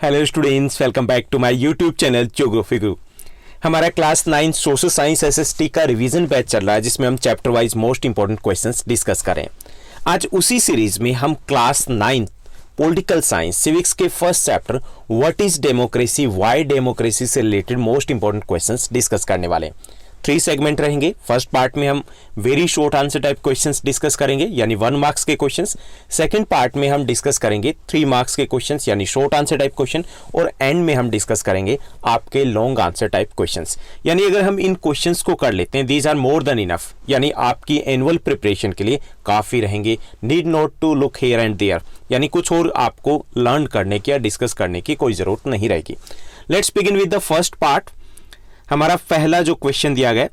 Hello students, welcome back to my YouTube channel geography guru. हमारा class 9 social science SST का revision batch चल रहा है, जिसमें हम chapter wise most important questions discuss करें। आज उसी सीरीज में हम क्लास 9 पॉलिटिकल साइंस सिविक्स के first chapter what is democracy, why democracy से रिलेटेड मोस्ट इंपॉर्टेंट क्वेश्चंस डिस्कस करने वाले हैं। 3 सेगमेंट रहेंगे। फर्स्ट पार्ट में हम very short answer type questions discuss करेंगे, यानी 1 मार्क्स के क्वेश्चंस। सेकंड पार्ट में हम डिस्कस करेंगे 3 मार्क्स के क्वेश्चंस, यानी शॉर्ट आंसर टाइप क्वेश्चन। और एंड में हम डिस्कस करेंगे आपके लॉन्ग आंसर टाइप क्वेश्चंस। यानी अगर हम इन क्वेश्चंस को कर लेते हैं, these are more than enough, यानी आपकी एनुअल प्रिपरेशन के लिए काफ़ी रहेंगे। Need not to look here and there, यानी कुछ और आपको लर्न करने की या डिस्कस करने की कोई ज़रूरत नहीं रहेगी। Let's begin with the first part. हमारा पहला जो क्वेश्चन दिया गया,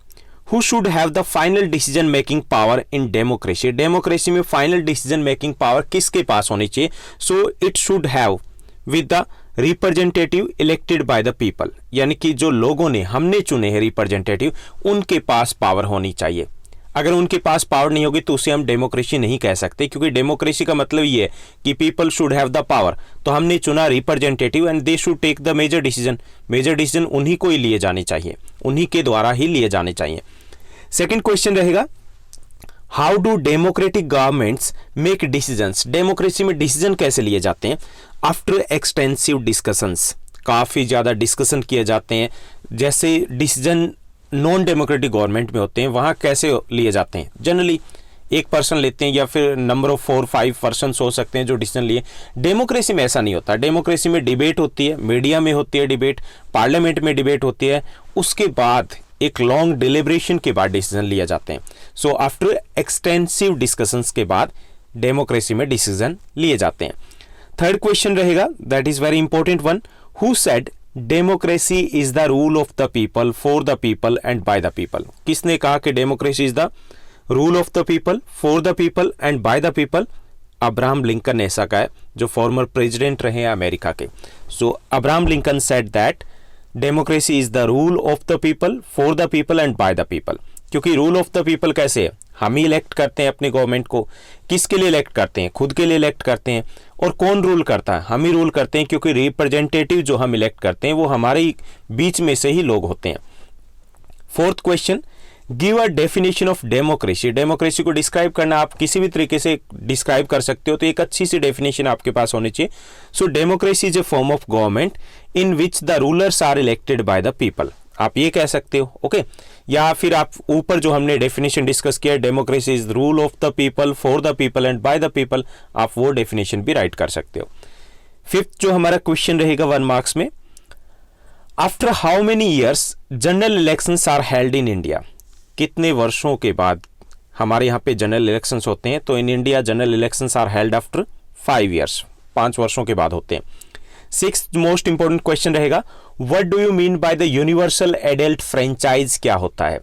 who should have the final decision making power in democracy. Democracy में फाइनल डिसीजन मेकिंग पावर किसके पास होनी चाहिए? So it should have with the representative elected by the people, यानी कि जो लोगों ने हमने चुने हैं रिप्रेजेंटेटिव, उनके पास पावर होनी चाहिए। अगर उनके पास पावर नहीं होगी तो उसे हम डेमोक्रेसी नहीं कह सकते, क्योंकि डेमोक्रेसी का मतलब ये है कि people should have the power. तो हमने चुना representative and they should take the major decision. Major decision उन्हीं को ही लिए जाने चाहिए, उन्हीं के द्वारा ही लिए जाने चाहिए। सेकंड क्वेश्चन रहेगा, how do democratic governments make decisions. Democracy में डिसीजन कैसे लिए जाते हैं? आफ्टर एक्सटेंसिव डिस्कशंस, काफ़ी ज़्यादा डिस्कशन किए जाते हैं। जैसे डिसीजन नॉन डेमोक्रेटिक गवर्नमेंट में होते हैं, वहाँ कैसे लिए जाते हैं? जनरली एक पर्सन लेते हैं या फिर नंबर ऑफ 4-5 पर्सन हो सकते हैं जो डिसीजन लिए। डेमोक्रेसी में ऐसा नहीं होता। डेमोक्रेसी में डिबेट होती है, मीडिया में होती है डिबेट, पार्लियामेंट में डिबेट होती है, उसके बाद एक लॉन्ग डिलिब्रेशन के बाद डिसीजन लिए जाते हैं। सो आफ्टर एक्सटेंसिव डिस्कशंस के बाद डेमोक्रेसी में डिसीजन लिए जाते हैं। थर्ड क्वेश्चन रहेगा, that is very important one, who said democracy is the rule of the people, for the people and by the people. किसने कहा कि democracy is the rule of the people, for the people and by the people? Abraham Lincoln ने ऐसा कहा है, जो former president रहे हैं अमेरिका के। So Abraham Lincoln said that democracy is the rule of the people, for the people and by the people. क्योंकि rule of the people कैसे है? हम ही इलेक्ट करते हैं अपने गवर्नमेंट को। किसके लिए इलेक्ट करते हैं? खुद के लिए इलेक्ट करते हैं। और कौन रूल करता है? हम ही रूल करते हैं, क्योंकि रिप्रेजेंटेटिव जो हम इलेक्ट करते हैं वो हमारे बीच में से ही लोग होते हैं। Fourth question, give a definition of democracy. Democracy को डिस्क्राइब करना आप किसी भी तरीके से डिस्क्राइब कर सकते हो, तो एक अच्छी सी डेफिनेशन आपके पास होनी चाहिए। So democracy is a form of government in which the rulers are elected by the people, आप ये कह सकते हो। ओके, या फिर आप ऊपर जो हमने डेफिनेशन डिस्कस किया, democracy is rule of the people, for the people and by the people, आप वो डेफिनेशन भी राइट कर सकते हो। फिफ्थ जो हमारा क्वेश्चन रहेगा 1 मार्क्स में, after how many years general elections are held in India. कितने वर्षों के बाद हमारे यहाँ पे जनरल इलेक्शंस होते हैं? तो in India general elections are held after 5 years, 5 वर्षों के बाद होते हैं। सिक्स्थ मोस्ट इंपॉर्टेंट क्वेश्चन रहेगा, what do you mean by the universal adult franchise? क्या होता है?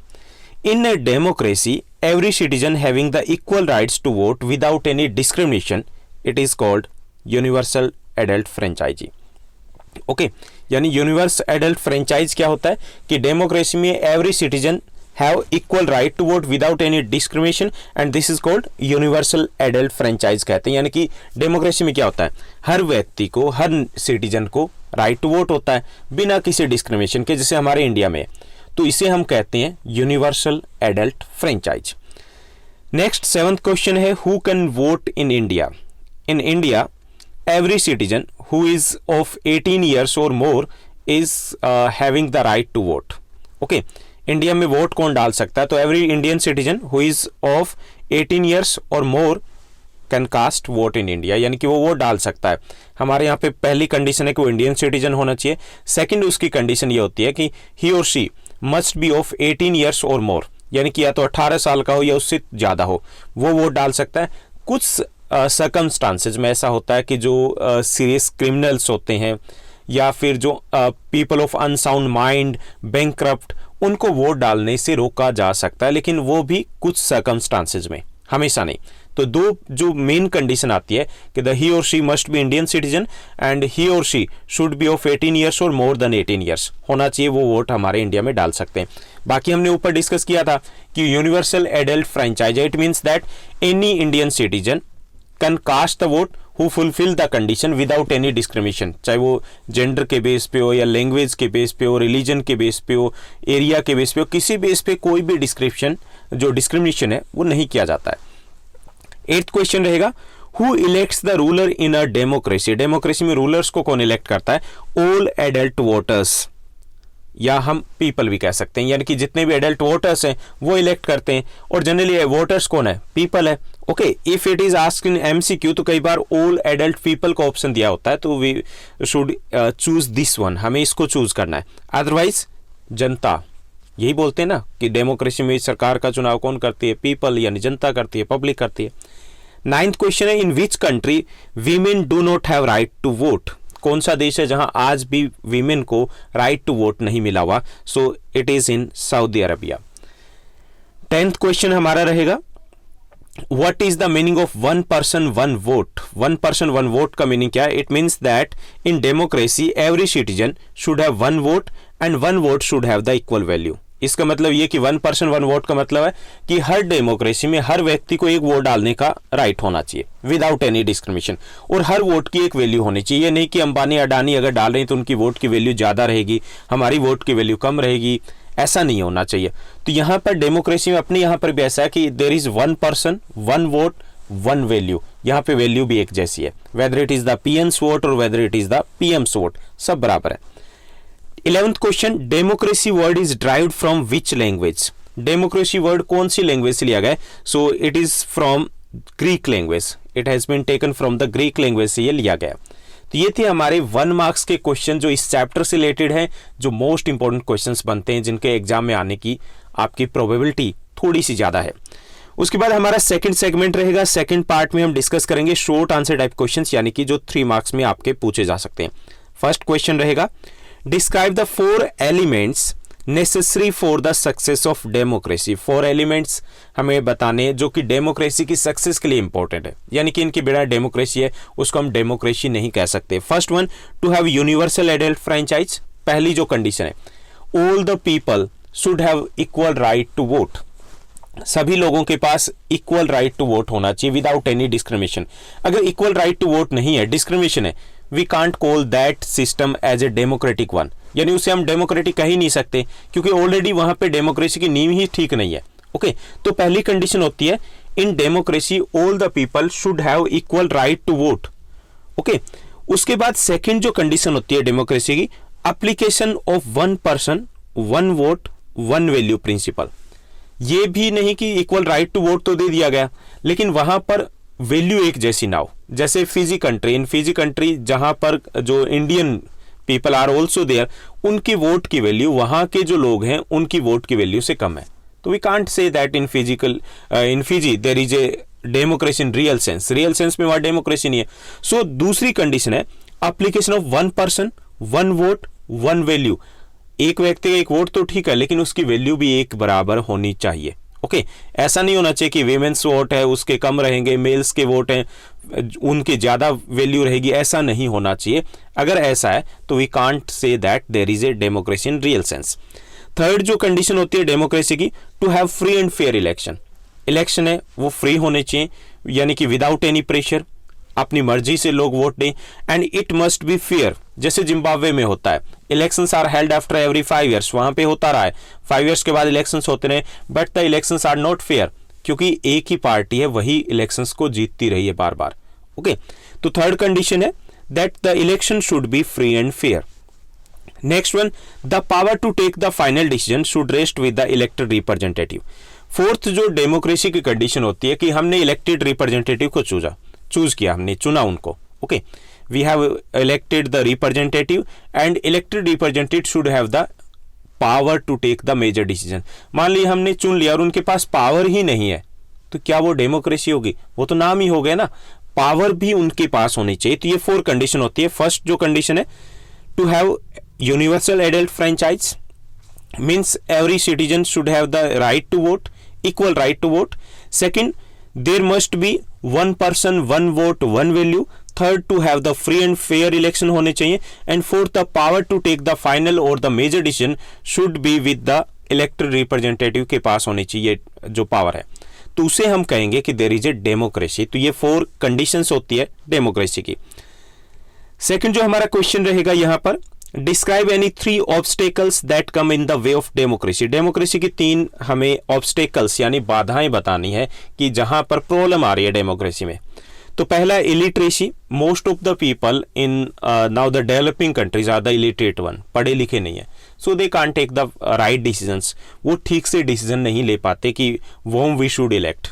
In a democracy every citizen having the equal rights to vote without any discrimination, it is called universal adult franchise. Okay, यानी universal adult franchise क्या होता है कि democracy में every citizen have equal right to vote without any discrimination and this is called universal adult franchise कहते हैं। यानी कि डेमोक्रेसी में क्या होता है, हर व्यक्ति को, हर सिटीजन को राइट टू वोट होता है बिना किसी डिस्क्रिमिनेशन के, जैसे हमारे इंडिया में। तो इसे हम कहते हैं universal adult franchise. Next 7th question है, who can vote in India? In India every citizen who is of 18 years और more is having the right to vote. Okay, India में वोट कौन डाल सकता है? तो every Indian citizen who is of 18 years और more can cast vote in India, यानी कि वो वोट डाल सकता है। हमारे यहाँ पे पहली कंडीशन है कि वो इंडियन सिटीजन होना चाहिए। सेकंड उसकी कंडीशन ये होती है कि ही और she must B of 18 years और मोर, यानी कि या तो 18 साल का हो या उससे ज़्यादा हो, वो वोट डाल सकता है। कुछ सर्कमस्टांसेज में ऐसा होता है कि जो सीरियस क्रिमिनल्स होते हैं या फिर जो people of unsound mind, bankrupt, उनको वोट डालने से रोका जा सकता है, लेकिन वो भी कुछ सर्कमस्टांसेज में, हमेशा नहीं। तो 2 जो मेन कंडीशन आती है कि द ही और she must be Indian citizen and he और she should be of 18 years और मोर देन 18 ईयर्स होना चाहिए, वो वोट हमारे इंडिया में डाल सकते हैं। बाकी हमने ऊपर डिस्कस किया था कि universal adult franchise, it means that any Indian citizen can cast the vote who fulfil the condition without any discrimination, चाहे वो जेंडर के बेस पे हो या लैंग्वेज के बेस पे हो, रिलीजन के बेस पे हो, एरिया के बेस पे हो, किसी बेस पे कोई भी डिस्क्रिमिनेशन है वो नहीं किया जाता है। 8th क्वेश्चन रहेगा, who elects the ruler in a democracy, democracy में रूलर्स को कौन इलेक्ट करता है? ऑल एडल्ट वोटर्स, या हम पीपल भी कह सकते हैं, यानी कि जितने भी एडल्ट वोटर्स हैं वो इलेक्ट करते हैं। और जनरली वोटर्स कौन है? पीपल है। Okay, if it is asked in MCQ तो कई बार ऑल एडल्ट पीपल का ऑप्शन दिया होता है, तो we should choose this one, हमें इसको चूज करना है। अदरवाइज जनता, यही बोलते हैं ना कि डेमोक्रेसी में सरकार का चुनाव कौन करती है? पीपल, यानी जनता करती है, पब्लिक करती है। 9th क्वेश्चन है, in which country women do not have right to vote, कौन सा देश है जहां आज भी वीमेन को राइट टू वोट नहीं मिला हुआ? सो it is in Saudi Arabia. 10th question हमारा रहेगा, what is the meaning of one person one vote, one person one vote का मीनिंग क्या है? It means that in democracy every citizen should have one vote and one vote should have the equal value. इसका मतलब ये कि one person one vote का मतलब है कि हर डेमोक्रेसी में हर व्यक्ति को एक वोट डालने का राइट होना चाहिए विदाउट एनी डिस्क्रिमिनेशन, और हर वोट की एक वैल्यू होनी चाहिए। ये नहीं कि अंबानी अडानी अगर डाल रहे हैं तो उनकी वोट की वैल्यू ज्यादा रहेगी, हमारी वोट की वैल्यू कम रहेगी, ऐसा नहीं होना चाहिए। तो यहाँ पर डेमोक्रेसी में अपने यहाँ पर भी ऐसा है कि there is one person one vote one value, यहाँ पे वैल्यू भी एक जैसी है, whether it is the PM's vote और whether it is the PM's vote, सब बराबर है। 11th question, democracy word is derived from which language, democracy word कौन सी लैंग्वेज से लिया गया है? So it is from Greek language, it has been taken from the Greek language से ये लिया गया। तो ये थे हमारे 1 मार्क्स के क्वेश्चन जो इस चैप्टर से रिलेटेड हैं, जो मोस्ट इंपॉर्टेंट क्वेश्चंस बनते हैं, जिनके एग्जाम में आने की आपकी प्रोबेबिलिटी थोड़ी सी ज्यादा है। उसके बाद हमारा सेकंड सेगमेंट रहेगा, सेकंड पार्ट में हम डिस्कस करेंगे शॉर्ट आंसर टाइप क्वेश्चंस, यानी कि जो 3 मार्क्स में आपके पूछे जा सकते हैं। फर्स्ट क्वेश्चन रहेगा, describe the 4 elements necessary for the success of democracy, 4 elements हमें बताने जो कि डेमोक्रेसी की सक्सेस के लिए इंपॉर्टेंट है, यानी कि इनके बिना डेमोक्रेसी है उसको हम डेमोक्रेसी नहीं कह सकते। First one, to have universal adult franchise, पहली जो कंडीशन है, all the people should have equal right to vote, सभी लोगों के पास इक्वल राइट टू वोट होना चाहिए विदाउट एनी डिस्क्रिमिनेशन। अगर इक्वल राइट टू वोट नहीं है, डिस्क्रिमिनेशन है, we can't call that system as a democratic one, यानी उसे हम डेमोक्रेटिक कह ही नहीं सकते, क्योंकि ऑलरेडी वहां पे डेमोक्रेसी की नींव ही ठीक नहीं है। ओके, तो पहली कंडीशन होती है, in democracy all the people should have equal right to vote. Okay, उसके बाद सेकंड जो कंडीशन होती है डेमोक्रेसी की, application of one person one vote one value principle. ये भी नहीं कि इक्वल राइट टू वोट तो दे दिया गया, लेकिन वहां पर वैल्यू एक जैसी ना हो। जैसे Fiji country, in Fiji country जहां पर जो Indian people are also there, उनकी वोट की वैल्यू वहां के जो लोग हैं उनकी वोट की वैल्यू से कम है। तो we can't say that in Fiji there is a democracy in real sense, real sense में वहां डेमोक्रेसी नहीं है। सो दूसरी कंडीशन है, application of one person one vote one value, एक व्यक्ति का एक वोट तो ठीक है, लेकिन उसकी वैल्यू भी एक बराबर होनी चाहिए। ओके, ऐसा नहीं होना चाहिए कि वीमेन्स वोट है उसके कम रहेंगे, मेल्स के वोट हैं उनके ज्यादा वैल्यू रहेगी, ऐसा नहीं होना चाहिए। अगर ऐसा है तो we can't say that there is a democracy in real sense. Third जो कंडीशन होती है डेमोक्रेसी की, to have free and fair election, election है वो फ्री होने चाहिए, यानी कि विदाउट एनी प्रेशर, अपनी मर्जी से लोग वोट दें, and it must be fair. जैसे जिम्बाब्वे में होता है, elections are held after every 5 years, वहां पे होता रहा है 5 years के बाद इलेक्शंस होते रहे, but the elections are not fair, क्योंकि एक ही पार्टी है वही इलेक्शंस को जीतती रही है बार बार। ओके, तो थर्ड कंडीशन है that the election should be free and fair. Next one, the power to take the final decision should rest with the elected representative. Fourth जो डेमोक्रेसी की कंडीशन होती है कि हमने इलेक्टेड रिप्रेजेंटेटिव को choose किया, हमने चुना उनको। Okay, we have elected the representative and elected representative should have the power to take the major decision. मान लीजिए हमने चुन लिया और उनके पास पावर ही नहीं है, तो क्या वो डेमोक्रेसी होगी? वो तो नाम ही हो गया ना, पावर भी उनके पास होनी चाहिए। तो ये 4 कंडीशन होती है। फर्स्ट जो कंडीशन है, to have universal adult franchise, means every citizen should have the right to vote, equal right to vote. Second, there must be one person one vote one value. Third, to have the free and fair election होने चाहिए। And fourth, the power to take the final और the major decision should be with the elected representative के पास होनी चाहिए जो power है। तो उसे हम कहेंगे कि देयर इज ए डेमोक्रेसी। तो ये 4 कंडीशंस होती है डेमोक्रेसी की। सेकंड जो हमारा क्वेश्चन रहेगा यहां पर, describe any 3 obstacles that come in the way of democracy. Democracy की 3 हमें ऑब्स्टेकल्स यानी बाधाएं बतानी है कि जहां पर प्रॉब्लम आ रही है डेमोक्रेसी में। तो पहला illiteracy, most of the people in now the developing countries are the illiterate one, पढ़े लिखे नहीं है, so they can't take the right decisions. वो ठीक से डिसीजन नहीं ले पाते कि वोम वी शुड इलेक्ट,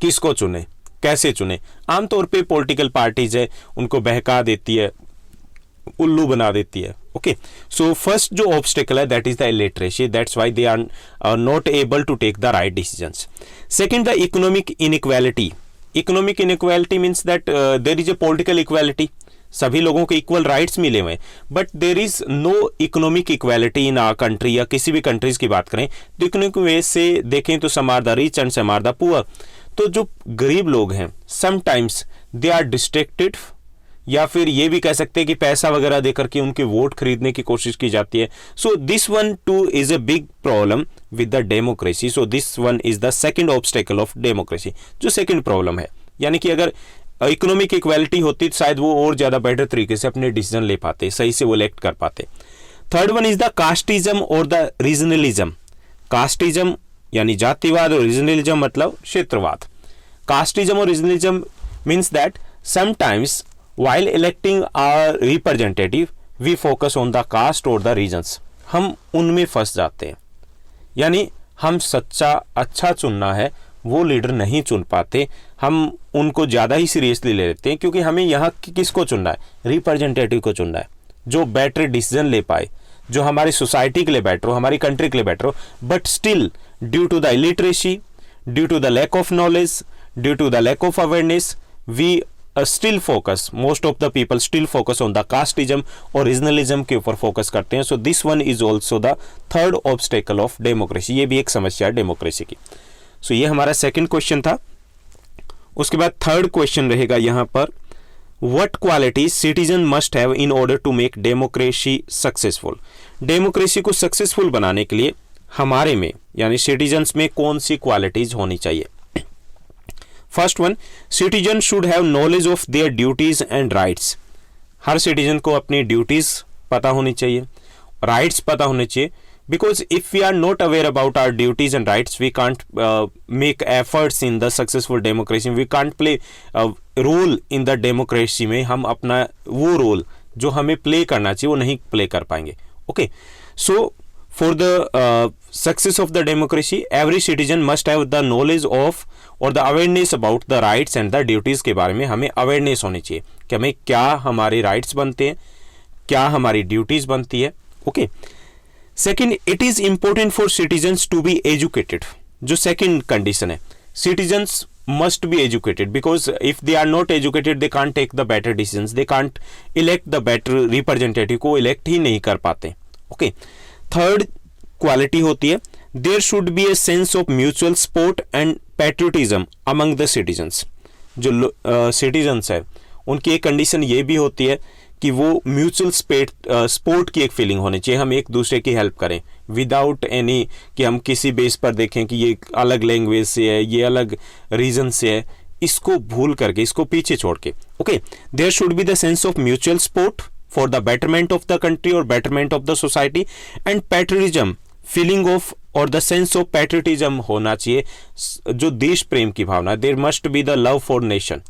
किसको चुने, कैसे चुने। आमतौर पे पॉलिटिकल पार्टीज है उनको बहका देती है, उल्लू बना देती है। ओके, सो फर्स्ट जो ऑब्स्टेकल है that is the illiteracy, that's why they are not able to take the right decisions. Second the economic inequality. Economic inequality means that there is a political equality, सभी लोगों को equal rights मिले हुए, but there is no economic equality in our country, या किसी भी countries की बात करें तो इकोनॉमिक वे से देखें तो some are the rich and some are the poor. तो जो गरीब लोग हैं समटाइम्स दे आर डिस्ट्रैक्टेड, या फिर ये भी कह सकते हैं कि पैसा वगैरह देकर के उनके वोट खरीदने की कोशिश की जाती है। सो this one two is a big problem with the democracy. So this one is the second obstacle of democracy, जो सेकंड प्रॉब्लम है। यानी कि अगर इकोनॉमिक इक्वालिटी होती तो शायद वो और ज्यादा बेटर तरीके से अपने डिसीजन ले पाते, सही से वो इलेक्ट कर पाते। Third one is the casteism और द रीजनलिज्म। कास्टिज्म यानी जातिवाद और रीजनलिज्म मतलब क्षेत्रवाद। कास्टिज्म और regionalism means that sometimes while electing our representative we focus on the caste or the regions। हम उनमें फंस जाते हैं, यानी हम सच्चा अच्छा चुनना है वो लीडर नहीं चुन पाते, हम उनको ज़्यादा ही सीरियसली ले लेते हैं क्योंकि हमें यहाँ किसको चुनना है, रिप्रेजेंटेटिव को चुनना है जो बेटर डिसीजन ले पाए, जो हमारी सोसाइटी के लिए बेटर हो, हमारी कंट्री के लिए बेटर हो। But still due to the illiteracy, due to the lack of knowledge, due to the lack of awareness, we still focus, most of the people still focus on the casteism और regionalism के ऊपर focus करते हैं। so this one is also the third obstacle of democracy। ये भी एक समस्या है डेमोक्रेसी की। so ये हमारा सेकंड क्वेश्चन था। उसके बाद थर्ड क्वेश्चन रहेगा यहाँ पर, what qualities citizen must have in order to make democracy successful। Democracy को सक्सेसफुल बनाने के लिए हमारे में यानी सिटीजन्स में कौन सी क्वालिटीज होनी चाहिए। First one, citizen should have knowledge of their duties and rights. Her citizen को अपनी ड्यूटीज पता होनी चाहिए, राइट्स पता होने चाहिए, because if we are not aware about our duties and rights we can't make efforts in the successful democracy, we can't play role in the democracy में हम अपना वो रोल जो हमें प्ले करना चाहिए वो नहीं प्ले कर पाएंगे। Okay, so for the success of the democracy every citizen must have the knowledge of और the awareness about the rights and the duties के बारे में हमें awareness होनी चाहिए कि हमें क्या हमारे rights बनते हैं, क्या हमारी duties बनती है। Okay, second, it is important for citizens to be educated। जो second condition है, citizens must be educated because if they are not educated they can't take the better decisions, they can't elect the better representative, को elect ही नहीं कर पाते। Okay, third quality होती है, there should be a sense of mutual support and patriotism among the citizens. जो citizens है उनकी एक कंडीशन ये भी होती है कि वो म्यूचुअल सपोर्ट की एक फीलिंग होनी चाहिए, हम एक दूसरे की हेल्प करें विदाउट एनी कि हम किसी बेस पर देखें कि ये अलग लैंग्वेज से है, ये अलग रीजन से है, इसको भूल करके, इसको पीछे छोड़ के। Okay, there should be the sense of mutual support for the betterment of the country or betterment of the society and patriotism, feeling of और the sense of patriotism होना चाहिए, जो देश प्रेम की भावना। there must be the love for nation,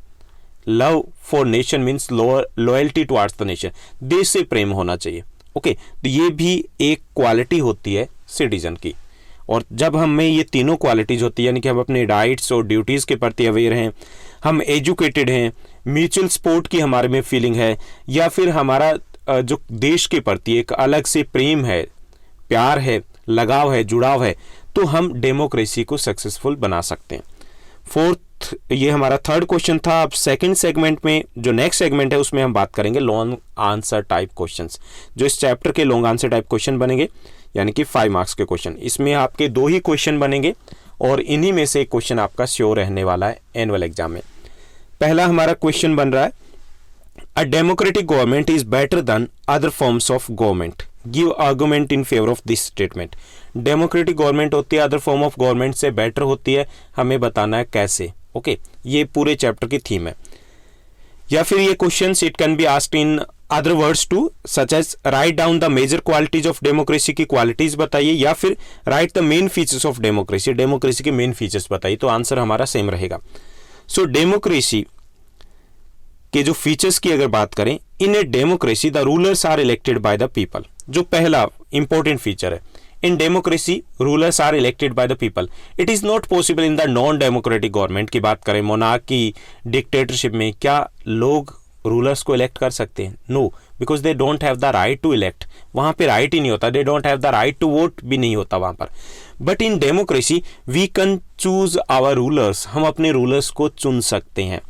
love for nation means loyalty towards the nation, देश से प्रेम होना चाहिए। ओके, तो ये भी एक क्वालिटी होती है सिटीजन की, और जब हमें ये तीनों क्वालिटीज होती है यानी कि हम अपने राइट्स और ड्यूटीज़ के प्रति अवेयर हैं, हम एजुकेटेड हैं, म्यूचुअल सपोर्ट की हमारे में फीलिंग है, या फिर हमारा जो देश के प्रति एक अलग से प्रेम है, प्यार है, लगाव है, जुड़ाव है, तो हम डेमोक्रेसी को सक्सेसफुल बना सकते हैं। फोर्थ, ये हमारा थर्ड क्वेश्चन था। अब सेकंड सेगमेंट में जो नेक्स्ट सेगमेंट है उसमें हम बात करेंगे लॉन्ग आंसर टाइप क्वेश्चंस। जो इस चैप्टर के लॉन्ग आंसर टाइप क्वेश्चन बनेंगे यानी कि 5 मार्क्स के क्वेश्चन। इसमें आपके 2 ही क्वेश्चन बनेंगे और इन्हीं में से एक क्वेश्चन आपका श्योर रहने वाला है एनुअल एग्जाम में। पहला हमारा क्वेश्चन बन रहा है, a democratic government is better than other forms of government. Give argument in favour of this statement. Democratic government होती है अदर फॉर्म ऑफ गवर्नमेंट से बेटर होती है, हमें बताना है कैसे। ओके, ये पूरे चैप्टर की थीम है। या फिर ये questions it can be asked in other words too, such as write down the major qualities of democracy की क्वालिटीज बताइए, या फिर write the main features of democracy, democracy के मेन फीचर्स बताइए। तो आंसर हमारा सेम रहेगा। सो डेमोक्रेसी के जो फीचर्स की अगर बात करें, in a democracy the rulers are elected by the people, जो पहला इंपॉर्टेंट फीचर है। In democracy rulers are elected by the people. It is not possible in the non democratic government की बात करें, मोनार्की, डिक्टेटरशिप में क्या लोग rulers को इलेक्ट कर सकते हैं? No, because they don't have the right to elect. वहां पे राइट ही नहीं होता, they don't have the right to vote भी नहीं होता वहां पर। But in democracy we can choose our rulers, हम अपने रूलर्स को चुन सकते हैं।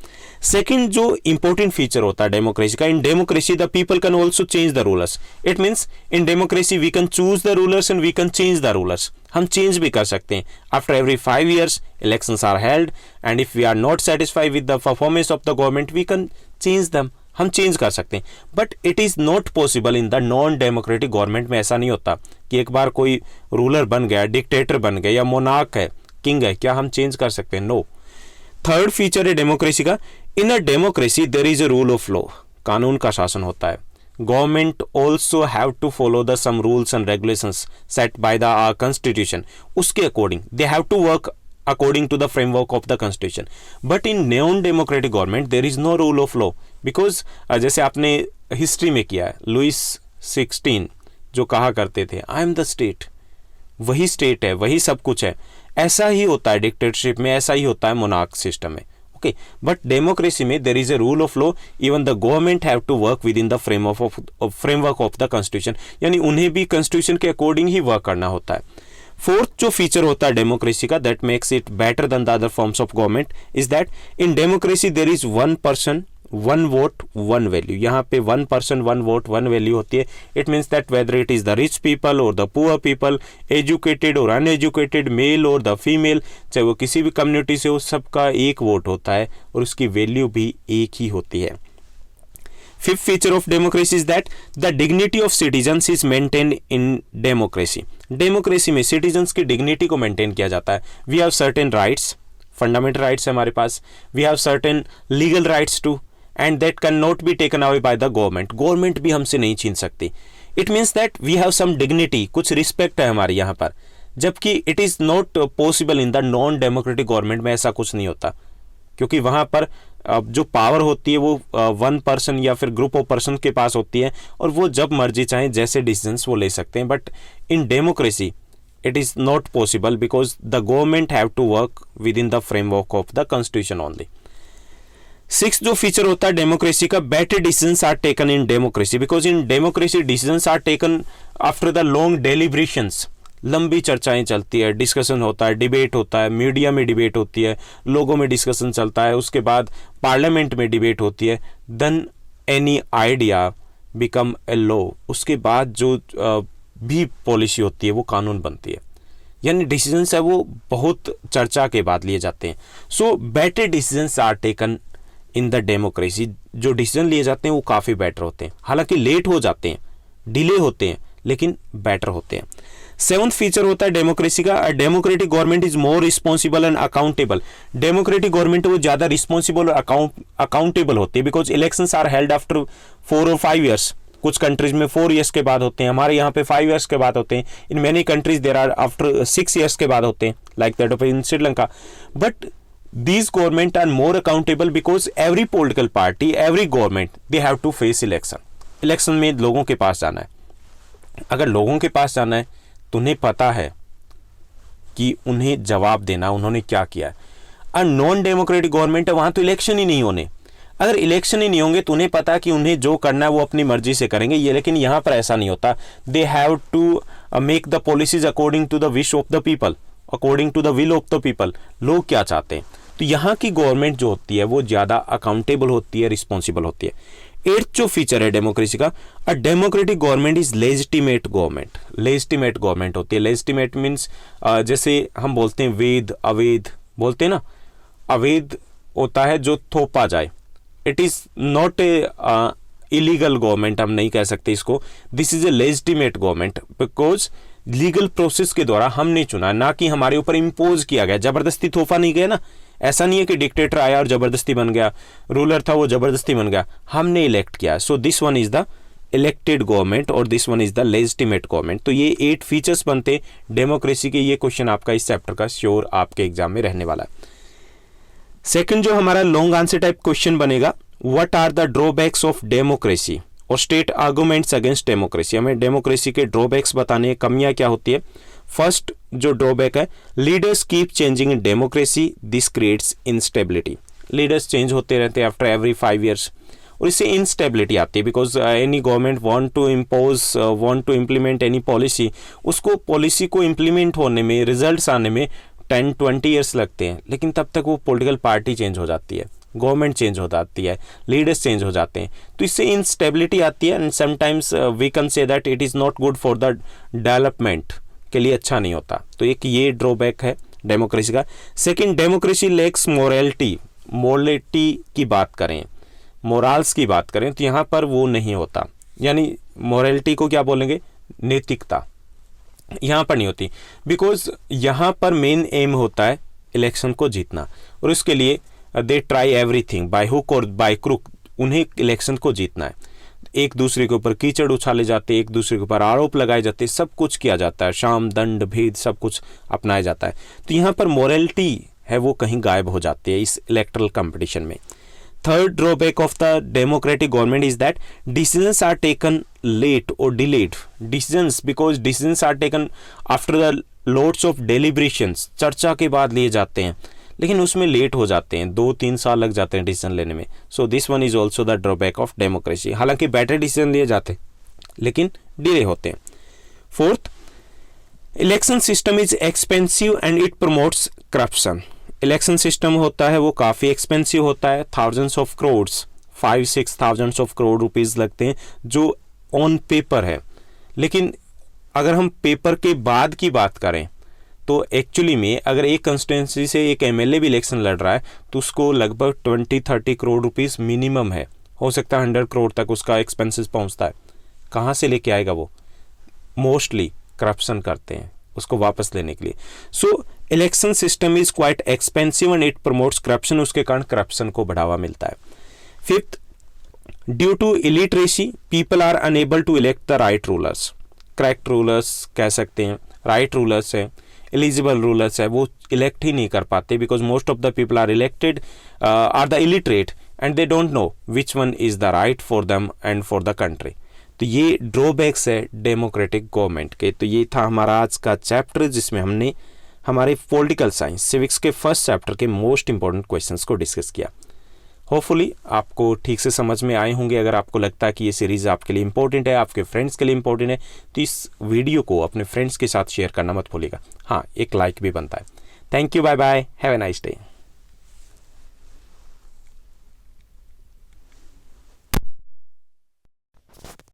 सेकंड जो इंपॉर्टेंट फीचर होता है डेमोक्रेसी का, in democracy the people can also change the rulers. It means in democracy we can choose the rulers and we can change the rulers. हम चेंज भी कर सकते हैं। After every 5 years elections are held and if we are not satisfied with the performance of the government we can change them, हम change कर सकते हैं। But it is not possible in the non democratic government में। ऐसा नहीं होता कि एक बार कोई रूलर बन गया, डिक्टेटर बन गया या मोनार्क है, किंग है, क्या हम चेंज कर सकते हैं? नो। थर्ड फीचर है डेमोक्रेसी का, in a democracy there is a rule of law, कानून का शासन होता है। Government also have to follow the same rules and regulations set by the constitution, उसके according they have to work according to the framework of the constitution. But in non-democratic government there is no rule of law because जैसे आपने history में किया है, Louis 16 जो कहा करते थे आई एम द स्टेट, वही स्टेट है, वही सब कुछ है। ऐसा ही होता है डिक्टेटरशिप में, ऐसा ही होता है मोनार्क सिस्टम में। ओके, बट डेमोक्रेसी में there is a rule of law, even the government have to work within the framework of the constitution, यानी उन्हें भी कॉन्स्टिट्यूशन के अकॉर्डिंग ही वर्क करना होता है। फोर्थ जो फीचर होता है डेमोक्रेसी का that makes it better than the other forms of government is that in democracy there is one person one vote one value. यहाँ पे one person one vote one value होती है। It means that whether it is the rich people और the poor people, educated और uneducated, mail और the female, चाहे वो किसी भी कम्युनिटी से हो, सबका एक वोट होता है और उसकी वैल्यू भी एक ही होती है। Fifth feature of democracy is that the dignity of citizens is maintained in democracy. Democracy में citizens की dignity को maintain किया जाता है। We have certain rights, fundamental rights है हमारे पास। We have certain legal rights too, and that cannot be taken away by the government. Government भी हमसे नहीं छीन सकती। It means that we have some dignity, कुछ respect है हमारी यहाँ पर, जबकि it is not possible in the non-democratic government में ऐसा कुछ नहीं होता, क्योंकि वहाँ पर जो पावर होती है वो वन पर्सन या फिर ग्रुप ऑफ पर्सन के पास होती है और वो जब मर्जी चाहें जैसे डिसीजंस वो ले सकते हैं। But in democracy it is not possible because the government have to work within the framework of the constitution only. Six जो फीचर होता है डेमोक्रेसी का, better decisions are taken in democracy because in democracy decisions are taken after the long deliberations. लंबी चर्चाएं चलती है, discussion होता है, डिबेट होता है, मीडिया में डिबेट होती है, लोगों में डिस्कशन चलता है, उसके बाद पार्लियामेंट में डिबेट होती है, then any idea become a law. उसके बाद जो भी पॉलिसी होती है वो कानून बनती है, यानी डिसीजंस है वो बहुत चर्चा के बाद लिए जाते हैं। So better decisions are taken in the democracy, जो डिसीजन लिए जाते हैं वो काफ़ी बेटर होते हैं, हालांकि लेट हो जाते हैं, डिले होते हैं, लेकिन बेटर होते हैं। सेवंथ फीचर होता है डेमोक्रेसी का, democratic government is more responsible and accountable. Democratic government वो ज़्यादा रिस्पॉन्सिबल और अकाउंटेबल होती है because elections are held after 4 और 5 years। कुछ कंट्रीज में 4 years के बाद होते हैं, हमारे यहाँ पे 5 years के बाद होते हैं। In many countries there are after 6 years के बाद होते हैं, like that of in Sri Lanka. But these government are more accountable because every political party, every government, they have to face election. Election में लोगों के पास जाना है। अगर लोगों के पास जाना है तो उन्हें पता है कि उन्हें जवाब देना उन्होंने क्या किया है। और नॉन डेमोक्रेटिक गवर्नमेंट है, वहाँ तो इलेक्शन ही नहीं होने। अगर इलेक्शन ही नहीं होंगे तो उन्हें पता कि उन्हें जो करना है वो अपनी मर्जी से करेंगे ये, लेकिन यहाँ पर ऐसा नहीं होता। They have to make the policies according to the wish of the people, according to the will of the people. लोग क्या चाहते हैं, तो यहाँ की गवर्नमेंट जो होती है वो ज़्यादा अकाउंटेबल होती है, रिस्पॉन्सिबल होती है। एट्थ जो फीचर है डेमोक्रेसी का, a democratic government is legitimate government. Legitimate government होती है। लेजिटिमेट मीन्स जैसे हम बोलते हैं वेद अवैध बोलते हैं ना, अवैध होता है जो थोपा जाए। It is not a illegal government हम नहीं कह सकते इसको, this is a legitimate government, because legal process के द्वारा हमने चुना, ना कि हमारे ऊपर इम्पोज किया गया, जबरदस्ती थोपा नहीं गया ना। ऐसा नहीं है कि डिक्टेटर आया और जबरदस्ती बन गया, रूलर था वो जबरदस्ती बन गया, हमने इलेक्ट किया। So this one is the elected government और this one is the legitimate government. तो ये 8 फीचर्स बनते डेमोक्रेसी के। ये क्वेश्चन आपका इस चैप्टर का श्योर आपके एग्जाम में रहने वाला है। सेकंड जो हमारा लॉन्ग आंसर टाइप क्वेश्चन बनेगा, what are the drawbacks of democracy और स्टेट आर्गुमेंट्स अगेंस्ट डेमोक्रेसी। हमें डेमोक्रेसी के ड्रॉबैक्स बताने हैं, कमियां क्या होती है। फर्स्ट जो ड्रॉबैक है, leaders keep changing in democracy, this creates instability. Leaders change होते रहते हैं आफ्टर एवरी 5 years और इससे इंस्टेबिलिटी आती है, because any government want to implement any policy, उसको पॉलिसी को इम्प्लीमेंट होने में, रिजल्ट्स आने में 10-20 years लगते हैं, लेकिन तब तक वो पॉलिटिकल पार्टी चेंज हो जाती है, गवर्नमेंट चेंज हो जाती है, लीडर्स चेंज हो जाते हैं, तो इससे इंस्टेबिलिटी आती है। And sometimes we can say that it is not good for the development, के लिए अच्छा नहीं होता। तो एक ये ड्रॉबैक है डेमोक्रेसी का। सेकंड, डेमोक्रेसी लैक्स मोरालिटी की बात करें, मोराल्स की बात करें तो यहाँ पर वो नहीं होता, यानी मोरालिटी को क्या बोलेंगे, नैतिकता, यहाँ पर नहीं होती, बिकॉज यहाँ पर मेन एम होता है इलेक्शन को जीतना, और इसके लिए they try everything by hook और बाय क्रुक, उन्हें इलेक्शन को जीतना है। एक दूसरे के ऊपर कीचड़ उछाले जाते, एक दूसरे के ऊपर आरोप लगाए जाते, सब कुछ किया जाता है, शाम दंड भेद सब कुछ अपनाया जाता है। तो यहाँ पर मोरालिटी है वो कहीं गायब हो जाती है इस इलेक्टरल कंपटीशन में। Third drawback of the democratic government is that decisions are taken late और delayed. Decisions, because decisions are taken after the lots of deliberations, चर्चा के बाद लिए जाते हैं, लेकिन उसमें लेट हो जाते हैं, 2-3 साल लग जाते हैं डिसीजन लेने में। सो this one is also the drawback of democracy. हालांकि बेटर डिसीजन लिए जाते लेकिन डिले होते हैं। Fourth, election system is expensive and it promotes corruption. Election system होता है वो काफ़ी एक्सपेंसिव होता है, thousands of crores, 5-6 thousands of crore rupees लगते हैं जो ऑन पेपर है, लेकिन अगर हम पेपर के बाद की बात करें तो एक्चुअली में अगर एक कंस्टिट्यूंसी से एक एमएलए भी इलेक्शन लड़ रहा है तो उसको लगभग 20-30 करोड़ रुपीस मिनिमम है, हो सकता है 100 करोड़ तक उसका एक्सपेंसेस पहुंचता है। कहाँ से लेके आएगा वो? मोस्टली करप्शन करते हैं उसको वापस लेने के लिए। So election system is quite expensive and it promotes corruption, उसके कारण करप्शन को बढ़ावा मिलता है। Fifth, due to illiteracy people are unable to elect the right rulers. Correct rulers कह सकते हैं, राइट रूलर्स है, एलिजिबल रूलर्स है, वो इलेक्ट ही नहीं कर पाते, because most of the people are elected are the illiterate and they don't know which one is the right for them and for the country. तो ये ड्रॉबैक्स है डेमोक्रेटिक गवर्नमेंट के। तो ये था हमारा आज का चैप्टर जिसमें हमने हमारे पॉलिटिकल साइंस सिविक्स के फर्स्ट चैप्टर के मोस्ट इंपॉर्टेंट क्वेश्चंस को डिस्कस किया। होपफुली आपको ठीक से समझ में आए होंगे। अगर आपको लगता है कि ये सीरीज़ आपके लिए इंपॉर्टेंट है, आपके फ्रेंड्स के लिए इंपॉर्टेंट है, तो इस वीडियो को अपने फ्रेंड्स के साथ शेयर करना मत भूलिएगा। हाँ, एक लाइक भी बनता है। Thank you, bye bye, have a nice day.